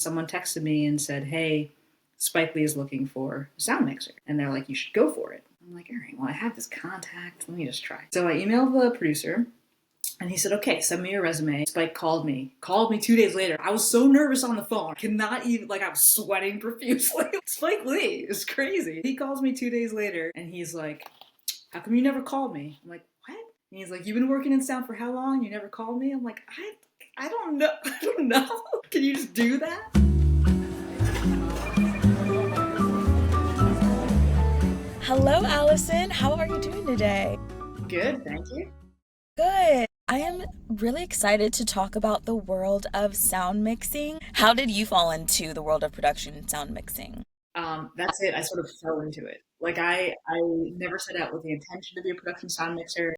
Someone texted me and said, hey, Spike Lee is looking for a sound mixer. And they're like, you should go for it. I'm like, all right, well, I have this contact. Let me just try. So I emailed the producer and he said, okay, send me your resume. Spike called me 2 days later. I was so nervous on the phone. I cannot even, like, I was sweating profusely. Spike Lee is crazy. He calls me 2 days later and he's like, how come you never called me? I'm like, what? And he's like, you've been working in sound for how long? You never called me? I'm like, I don't know. I don't know. Can you just do that? Hello, Allison. How are you doing today? Good, thank you. Good. I am really excited to talk about the world of sound mixing. How did you fall into the world of production and sound mixing? That's it. I sort of fell into it. Like I never set out with the intention to be a production sound mixer.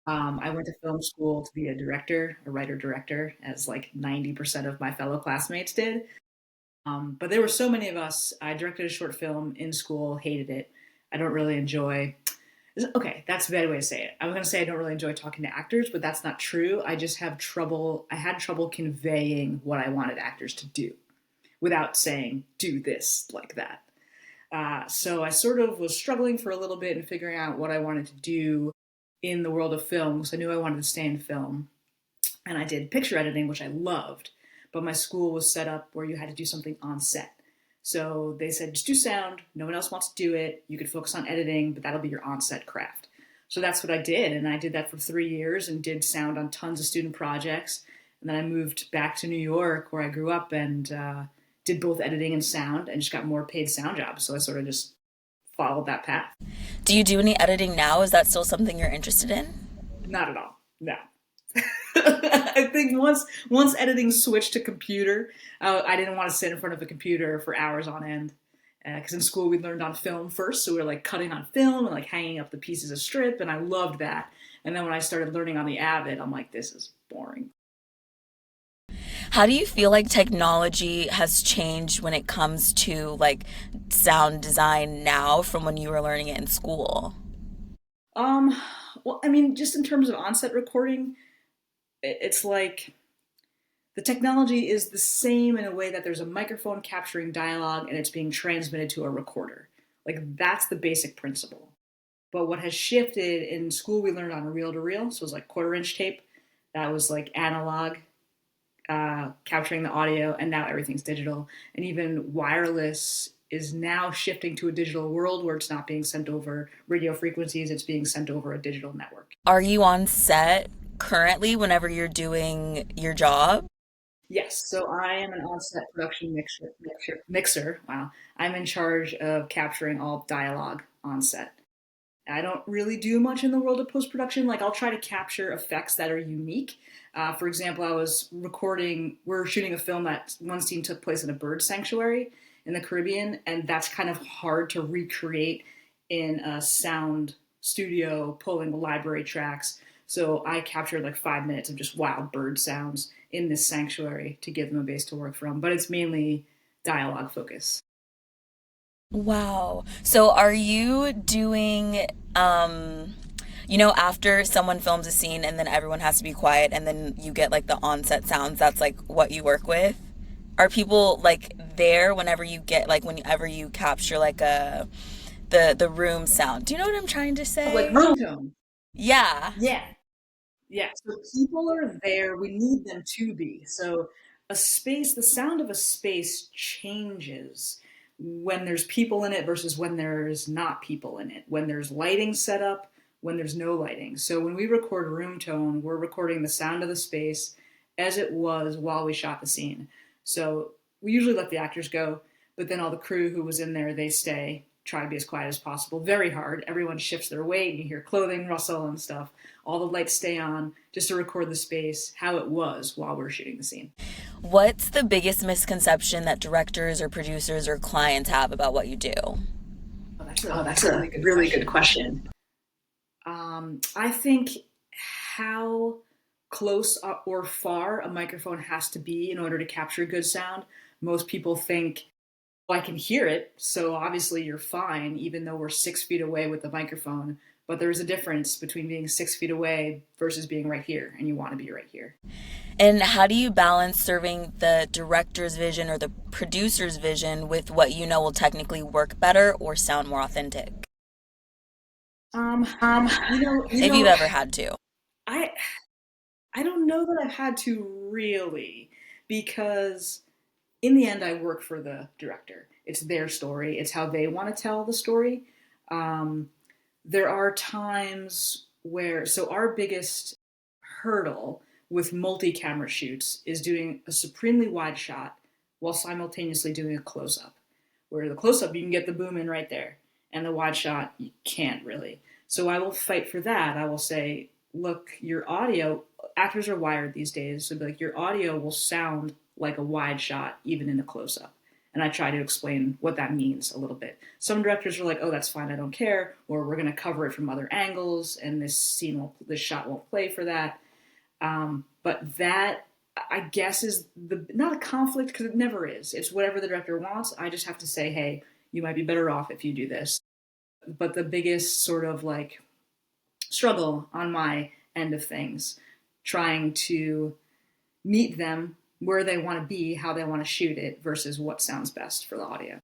I went to film school to be a director, a writer-director, as like 90% of my fellow classmates did. But there were so many of us. I directed a short film in school, hated it. I don't really enjoy. Okay, that's a bad way to say it. I was going to say I don't really enjoy talking to actors, but that's not true. I just have trouble. I had trouble conveying what I wanted actors to do without saying, do this like that. So I sort of was struggling for a little bit and figuring out what I wanted to do in the world of film because I knew I wanted to stay in film. And I did picture editing, which I loved, but my school was set up where you had to do something on set. So they said, just do sound. No one else wants to do it. You could focus on editing, but that'll be your on-set craft. So that's what I did. And I did that for 3 years and did sound on tons of student projects. And then I moved back to New York where I grew up and did both editing and sound and just got more paid sound jobs. So I sort of just followed that path. Do you do any editing now? Is that still something you're interested in? Not at all. No. I think once editing switched to computer, I didn't want to sit in front of a computer for hours on end. Because in school we learned on film first, so we were like cutting on film and like hanging up the pieces of strip, and I loved that. And then when I started learning on the Avid, I'm like, this is boring. How do you feel like technology has changed when it comes to like sound design now from when you were learning it in school? Um, well, I mean, just in terms of onset recording, it's like the technology is the same in a way that there's a microphone capturing dialogue and it's being transmitted to a recorder. Like that's the basic principle. But what has shifted in school, we learned on a reel to reel. So it was like quarter-inch tape. That was like analog, capturing the audio, and now everything's digital. And even wireless is now shifting to a digital world where it's not being sent over radio frequencies, it's being sent over a digital network. Are you on set currently whenever you're doing your job? Yes, so I am an on-set production mixer. Wow. I'm in charge of capturing all dialogue on set. I don't really do much in the world of post-production. Like I'll try to capture effects that are unique. For example, we're shooting a film that one scene took place in a bird sanctuary in the Caribbean, and that's kind of hard to recreate in a sound studio pulling library tracks. So I captured like 5 minutes of just wild bird sounds in this sanctuary to give them a base to work from, but it's mainly dialogue focus. Wow. So are you doing, after someone films a scene and then everyone has to be quiet and then you get like the onset sounds, that's like what you work with? Are people like there whenever you capture like the room sound? Do you know what I'm trying to Like say? room tone. Yeah. Yeah, yeah, so people are there. We need them to be. So the sound of a space changes when there's people in it versus when there's not people in it. When there's lighting set up, when there's no lighting. So when we record room tone, we're recording the sound of the space as it was while we shot the scene. So we usually let the actors go, but then all the crew who was in there, they stay, try to be as quiet as possible. Very hard. Everyone shifts their weight. You hear clothing rustle and stuff. All the lights stay on just to record the space how it was while we're shooting the scene. What's the biggest misconception that directors or producers or clients have about what you do? Oh, that's a really good question. I think how close or far a microphone has to be in order to capture good sound. Most people think, well, I can hear it, so obviously you're fine, even though we're 6 feet away with the microphone. But there's a difference between being 6 feet away versus being right here, and you want to be right here. And how do you balance serving the director's vision or the producer's vision with what you know will technically work better or sound more authentic? Um, you know, If you've ever had to. I I don't know that I've had to really, because in the end, I work for the director. It's their story. It's how they want to tell the story. Um, there are times where, so our biggest hurdle with multi-camera shoots is doing a supremely wide shot while simultaneously doing a close-up. Where the close-up you can get the boom in right there, and the wide shot you can't really. So I will fight for that. I will say, look, your audio, actors are wired these days, so like your audio will sound like a wide shot even in a close-up. And I try to explain what that means a little bit. Some directors are like, "Oh, that's fine, I don't care," or "We're going to cover it from other angles, and this shot won't play for that." But that, I guess, is the not a conflict because it never is. It's whatever the director wants. I just have to say, "Hey, you might be better off if you do this." But the biggest sort of like struggle on my end of things, trying to meet them where they want to be, how they want to shoot it, versus what sounds best for the audio.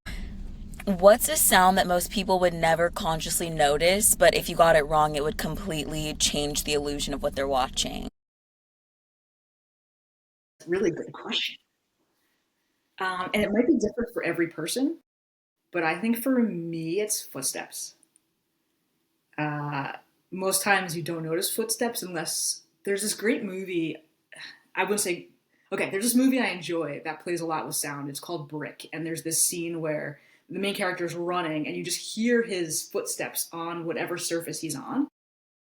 What's a sound that most people would never consciously notice, but if you got it wrong, it would completely change the illusion of what they're watching? Really good question. And it might be different for every person, but I think for me, it's footsteps. Uh, Most times you don't notice footsteps unless there's this great movie. I wouldn't say, okay, there's this movie I enjoy that plays a lot with sound. It's called Brick. And there's this scene where the main character is running and you just hear his footsteps on whatever surface he's on.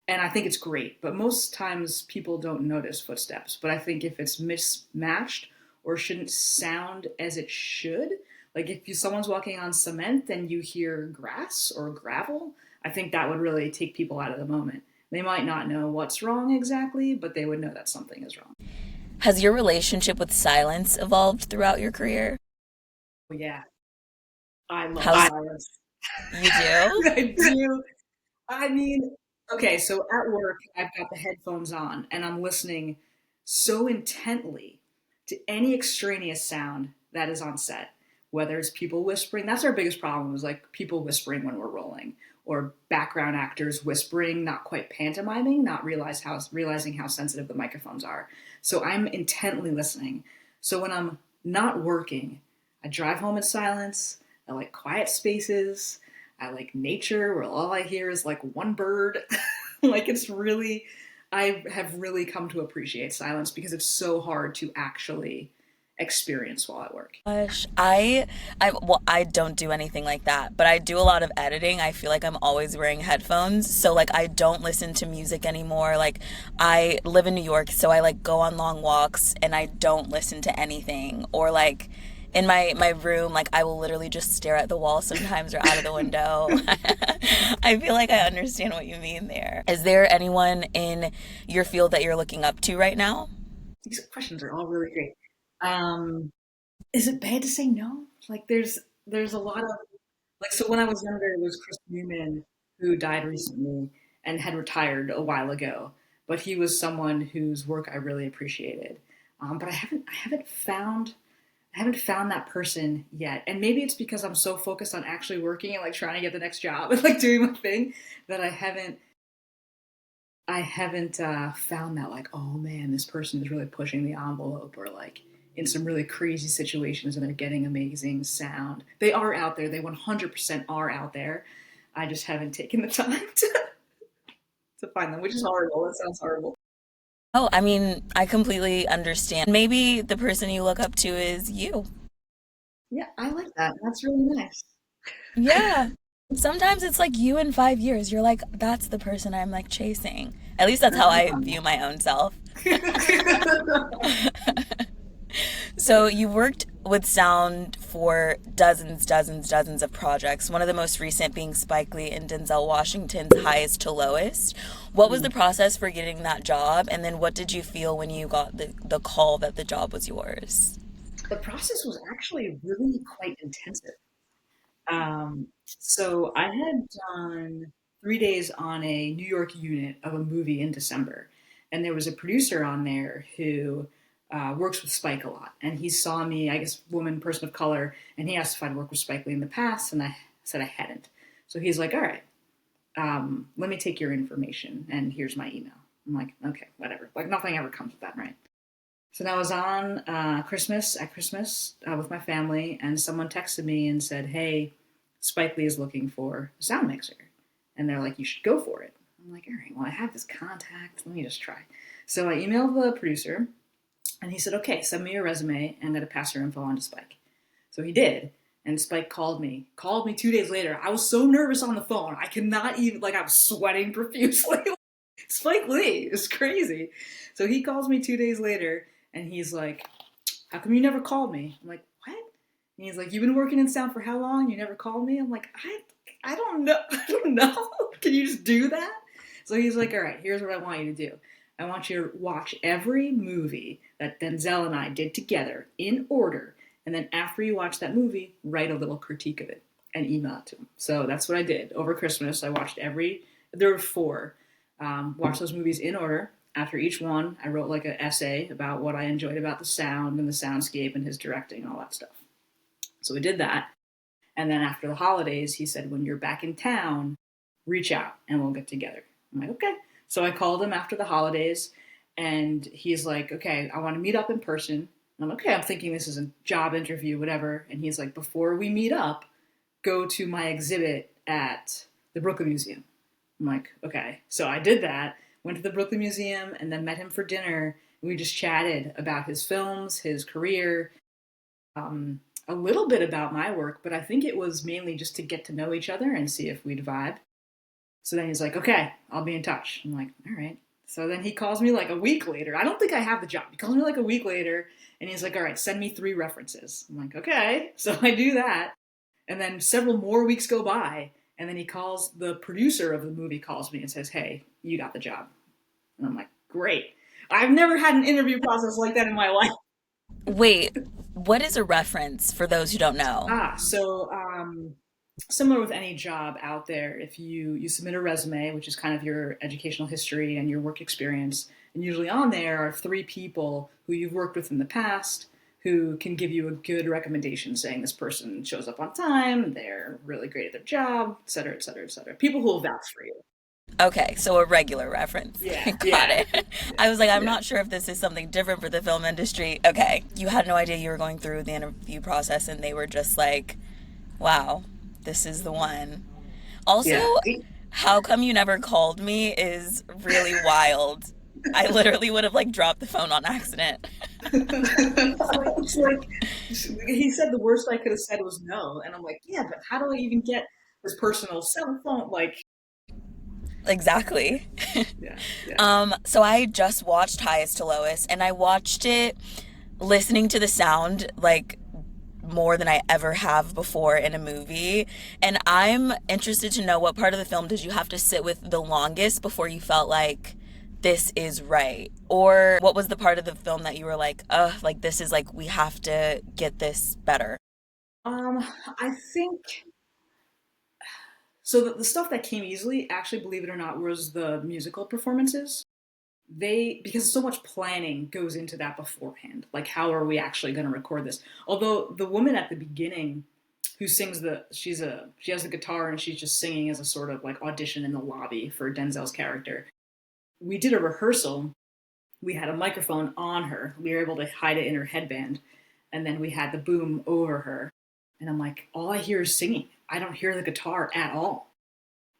And I think it's great. But most times people don't notice footsteps. But I think if it's mismatched or shouldn't sound as it should, like if someone's walking on cement and you hear grass or gravel, I think that would really take people out of the moment. They might not know what's wrong exactly, but they would know that something is wrong. Has your relationship with silence evolved throughout your career? Yeah, I love How's silence. you do? I do. I mean, okay, so at work, I've got the headphones on and I'm listening so intently to any extraneous sound that is on set, whether it's people whispering. That's our biggest problem is like people whispering when we're rolling, or background actors whispering, not quite pantomiming, not realizing how sensitive the microphones are. So I'm intently listening. So when I'm not working, I drive home in silence. I like quiet spaces. I like nature where all I hear is like one bird. Like it's really, I have really come to appreciate silence because it's so hard to actually experience while I work. Gosh, well, I don't do anything like that, but I do a lot of editing. I feel like I'm always wearing headphones, so like I don't listen to music anymore. Like I live in New York, so I like go on long walks and I don't listen to anything. Or like in my room, like I will literally just stare at the wall sometimes or out of the window. I feel like I understand what you mean there. Is there anyone in your field that you're looking up to right now? These questions are all really great. Um, is it bad to say no? Like there's a lot of like so when I was younger, it was Chris Newman who died recently and had retired a while ago, but he was someone whose work I really appreciated. But I haven't found that person yet, and maybe it's because I'm so focused on actually working and like trying to get the next job and like doing my thing that I haven't found that like, oh man, this person is really pushing the envelope or like in some really crazy situations and they're getting amazing sound. They are out there. They 100% are out there. I just haven't taken the time to find them, which is horrible. That sounds horrible. Oh, I mean, I completely understand. Maybe the person you look up to is you. Yeah, I like that. That's really nice. Yeah. Sometimes it's like you in 5 years. You're like, that's the person I'm like chasing. At least that's how I view my own self. So you worked with sound for dozens of projects. One of the most recent being Spike Lee and Denzel Washington's Highest to Lowest. What was the process for getting that job? And then what did you feel when you got the call that the job was yours? The process was actually really quite intensive. So I had done. 3 days on a New York unit of a movie in December. And there was a producer on there who works with Spike a lot. And he saw me, I guess, woman, person of color, and he asked if I'd worked with Spike Lee in the past, and I said I hadn't. So he's like, all right, let me take your information, and here's my email. I'm like, okay, whatever. Like, nothing ever comes with that, right? So I was on Christmas with my family, and someone texted me and said, hey, Spike Lee is looking for a sound mixer. And they're like, you should go for it. I'm like, all right, well, I have this contact. Let me just try. So I emailed the producer, and he said, okay, send me your resume. I'm going to pass your info on to Spike. So he did. And Spike called me 2 days later. I was so nervous on the phone. I could not even, like, I was sweating profusely. Spike Lee is crazy. So he calls me 2 days later, and he's like, how come you never called me? I'm like, what? And he's like, you've been working in sound for how long? You never called me? I'm like, I don't know. I don't know. Can you just do that? So he's like, all right, here's what I want you to do. I want you to watch every movie that Denzel and I did together in order. And then after you watch that movie, write a little critique of it and email it to him. So that's what I did. Over Christmas, I watched there were four. Watched those movies in order. After each one, I wrote like an essay about what I enjoyed about the sound and the soundscape and his directing and all that stuff. So we did that. And then after the holidays, he said, when you're back in town, reach out and we'll get together. I'm like, okay. So I called him after the holidays, and he's like, okay, I want to meet up in person. And I'm like, okay, I'm thinking this is a job interview, whatever. And he's like, before we meet up, go to my exhibit at the Brooklyn Museum. I'm like, okay. So I did that, went to the Brooklyn Museum, and then met him for dinner. And we just chatted about his films, his career, a little bit about my work, but I think it was mainly just to get to know each other and see if we'd vibe. So then he's like, okay, I'll be in touch. I'm like, all right. So then he calls me like a week later. I don't think I have the job. He calls me like a week later, and he's like, all right, send me 3 references. I'm like, okay. So I do that. And then several more weeks go by, and then the producer of the movie calls me and says, hey, you got the job. And I'm like, great. I've never had an interview process like that in my life. Wait, what is a reference for those who don't know? Similar with any job out there, if you submit a resume, which is kind of your educational history and your work experience, and usually on there are 3 people who you've worked with in the past who can give you a good recommendation saying this person shows up on time, they're really great at their job, et cetera, et cetera, et cetera. People who will vouch for you. Okay, so a regular reference. Yeah, Got yeah, it. yeah, I was like, I'm yeah. not sure if this is something different for the film industry. Okay, you had no idea you were going through the interview process, and they were just like, wow, this is the one. Also, Yeah. how come you never called me is really wild. I literally would have like dropped the phone on accident. It's like he said the worst I could have said was no, and I'm like, yeah, but how do I even get his personal cell phone? Like, Exactly. yeah, yeah. So I just watched Highest to Lowest, and I watched it listening to the sound like more than I ever have before in a movie. And I'm interested to know, what part of the film did you have to sit with the longest before you felt like this is right? Or what was the part of the film that you were like, like this is like, we have to get this better? Um, I think so. The stuff that came easily, actually, believe it or not, was the musical performances. Because so much planning goes into that beforehand. Like, how are we actually going to record this? Although the woman at the beginning who sings she has the guitar and she's just singing as a sort of like audition in the lobby for Denzel's character. We did a rehearsal. We had a microphone on her. We were able to hide it in her headband, and then we had the boom over her. And I'm like, all I hear is singing. I don't hear the guitar at all.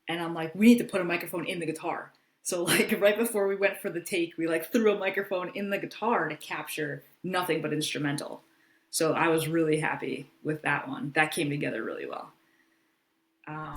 And I'm like, we need to put a microphone in the guitar. So like right before we went for the take, we like threw a microphone in the guitar to capture nothing but instrumental. So I was really happy with that one. That came together really well.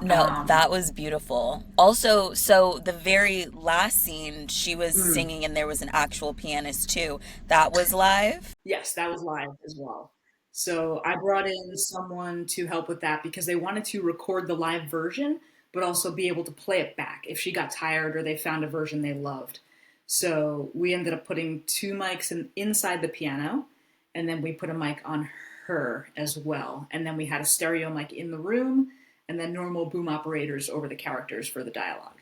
No, Um, that was beautiful. Also, so the very last scene, she was mm, singing and there was an actual pianist too. That was live? yes, that was live as well. So I brought in someone to help with that because they wanted to record the live version, but also be able to play it back if she got tired or they found a version they loved. So we ended up putting 2 mics inside the piano, and then we put a mic on her as well. And then we had a stereo mic in the room, and then normal boom operators over the characters for the dialogue.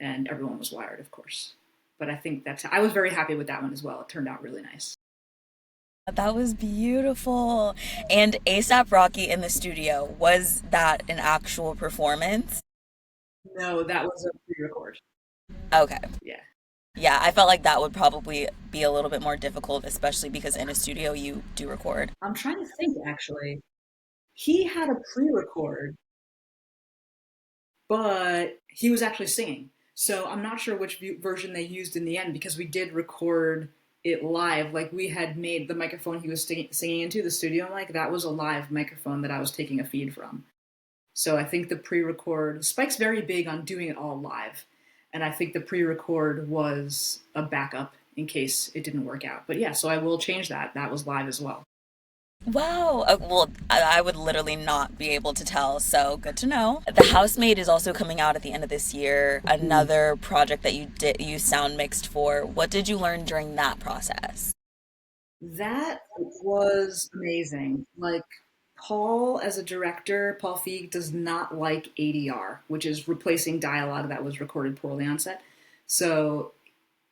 And everyone was wired, of course. But I think I was very happy with that one as well. It turned out really nice. That was beautiful. And ASAP Rocky in the studio, was that an actual performance? No, that was a pre-record. Okay. Yeah. Yeah, I felt like that would probably be a little bit more difficult, especially because in a studio you do record. I'm trying to think actually. He had a pre-record, but he was actually singing. So I'm not sure which version they used in the end because we did record it live. Like we had made the microphone he was singing into the studio mic. That was a live microphone that I was taking a feed from. So I think the pre-record, Spike's very big on doing it all live. And I think the pre-record was a backup in case it didn't work out. But yeah, so I will change that. That was live as well. Wow. Well, I would literally not be able to tell, so good to know. The Housemaid is also coming out at the end of this year, another project that you sound mixed for. What did you learn during that process? That was amazing. Like Paul, as a director, Paul Feig does not like ADR, which is replacing dialogue that was recorded poorly on set. So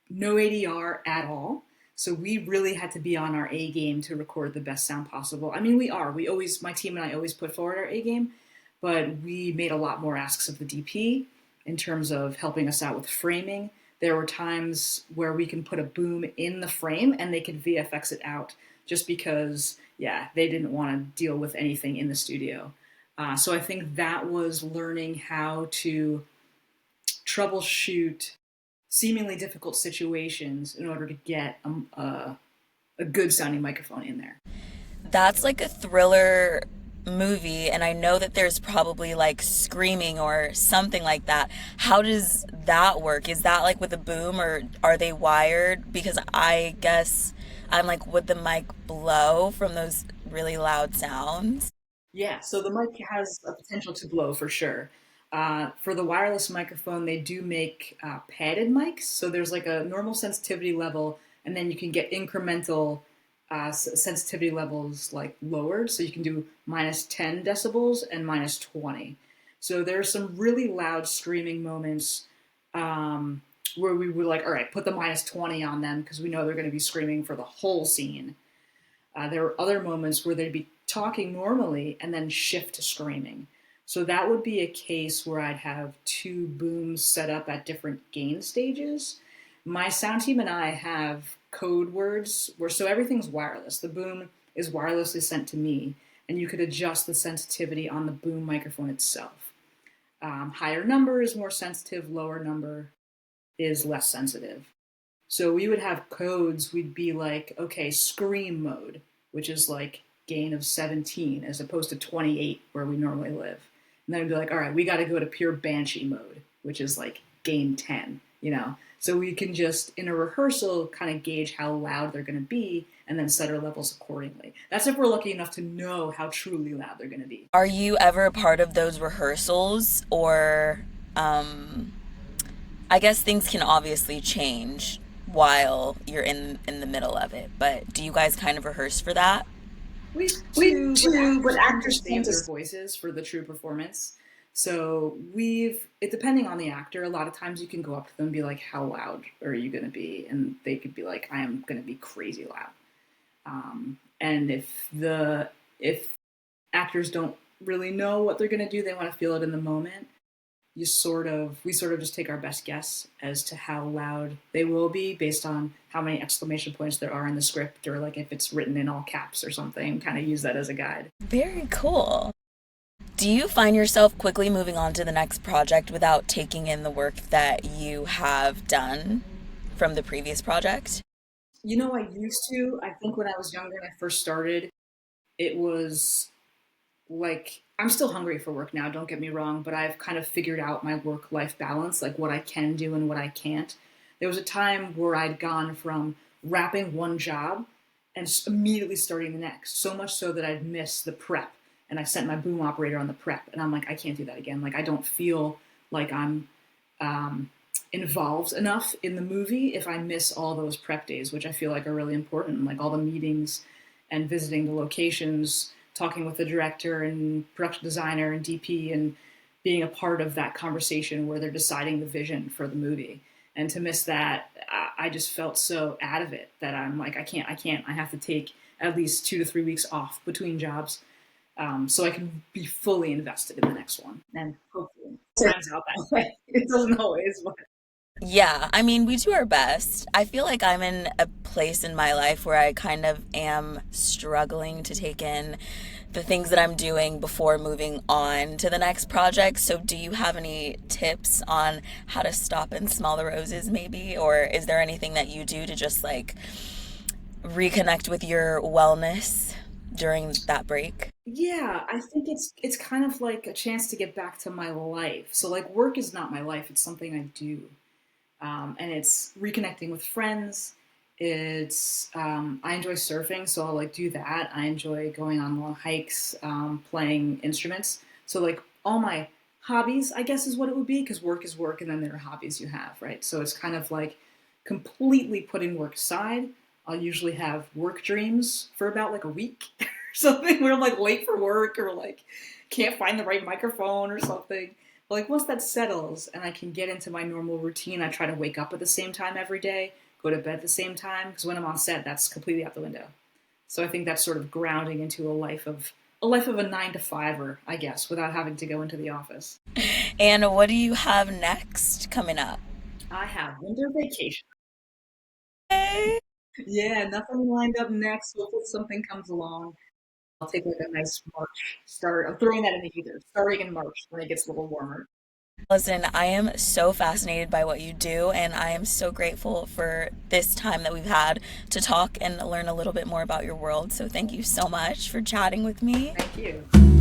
no ADR at all. So we really had to be on our A game to record the best sound possible. I mean, we are. We always, my team and I always put forward our A game, but we made a lot more asks of the DP in terms of helping us out with framing. There were times where we can put a boom in the frame and they could VFX it out just because, yeah, they didn't want to deal with anything in the studio. So I think that was learning how to troubleshoot seemingly difficult situations in order to get a good sounding microphone in there. That's like a thriller movie, and I know that there's probably like screaming or something like that. How does that work? Is that like with a boom, or are they wired? Because I guess I'm like, would the mic blow from those really loud sounds? Yeah, so the mic has a potential to blow for sure. For the wireless microphone, they do make padded mics. So there's like a normal sensitivity level, and then you can get incremental sensitivity levels like lowered. So you can do minus 10 decibels and minus 20. So there's some really loud screaming moments where we were like, all right, put the minus 20 on them because we know they're going to be screaming for the whole scene. There were other moments where they'd be talking normally and then shift to screaming. So that would be a case where I'd have two booms set up at different gain stages. My sound team and I have code words where so everything's wireless. The boom is wirelessly sent to me, and you could adjust the sensitivity on the boom microphone itself. Higher number is more sensitive, lower number is less sensitive. So we would have codes, we'd be like, okay, scream mode, which is like gain of 17 as opposed to 28 where we normally live. And then we'd be like, all right, we got to go to pure banshee mode, which is like gain 10, you know? So we can just, in a rehearsal, kind of gauge how loud they're going to be and then set our levels accordingly. That's if we're lucky enough to know how truly loud they're going to be. Are you ever a part of those rehearsals, or I guess things can obviously change while you're in the middle of it, but do you guys kind of rehearse for that? We We do, but do, but actors tend to actors tend save to. their voices for the true performance. So it depending on the actor, a lot of times you can go up to them and be like, how loud are you going to be? And they could be like, I am going to be crazy loud. And if actors don't really know what they're going to do, they want to feel it in the moment. We sort of just take our best guess as to how loud they will be based on how many exclamation points there are in the script, or like if it's written in all caps or something, kind of use that as a guide. Very cool. Do you find yourself quickly moving on to the next project without taking in the work that you have done from the previous project? You know, I used to. I think when I was younger and I first started, it was like I'm still hungry for work now, don't get me wrong, but I've kind of figured out my work life balance, like what I can do and what I can't. There was a time where I'd gone from wrapping one job and immediately starting the next, so much so that I'd miss the prep. And I sent my boom operator on the prep, and I'm like, I can't do that again. Like, I don't feel like I'm um, involved enough in the movie if I miss all those prep days, which I feel like are really important, like all the meetings and visiting the locations, talking with the director and production designer and DP and being a part of that conversation where they're deciding the vision for the movie. And to miss that, I just felt so out of it that I'm like, I can't. I have to take at least 2 to 3 weeks off between jobs, so I can be fully invested in the next one. And hopefully, it turns out that way. It doesn't always, but Yeah, I mean, we do our best. I feel like I'm in a place in my life where I kind of am struggling to take in the things that I'm doing before moving on to the next project. So, do you have any tips on how to stop and smell the roses, maybe? Or is there anything that you do to just like reconnect with your wellness during that break? yeah, I think it's kind of like a chance to get back to my life. So like work is not my life; it's something I do. And it's reconnecting with friends. It's I enjoy surfing, so I'll like do that. I enjoy going on long hikes, playing instruments. So like all my hobbies, I guess, is what it would be because work is work, and then there are hobbies you have, right? So it's kind of like completely putting work aside. I'll usually have work dreams for about like a week or something where I'm like late for work or like can't find the right microphone or something. But like once that settles and I can get into my normal routine, I try to wake up at the same time every day, go to bed at the same time because when I'm on set, that's completely out the window. So I think that's sort of grounding into a life of a 9 to 5er, I guess, without having to go into the office. And what do you have next coming up? I have winter vacation. Hey. Yeah, nothing lined up next. Hopefully something comes along. I'll take like a nice March start. I'm throwing that in the ether, starting in March when it gets a little warmer. Listen, I am so fascinated by what you do, and I am so grateful for this time that we've had to talk and learn a little bit more about your world. So, thank you so much for chatting with me. Thank you.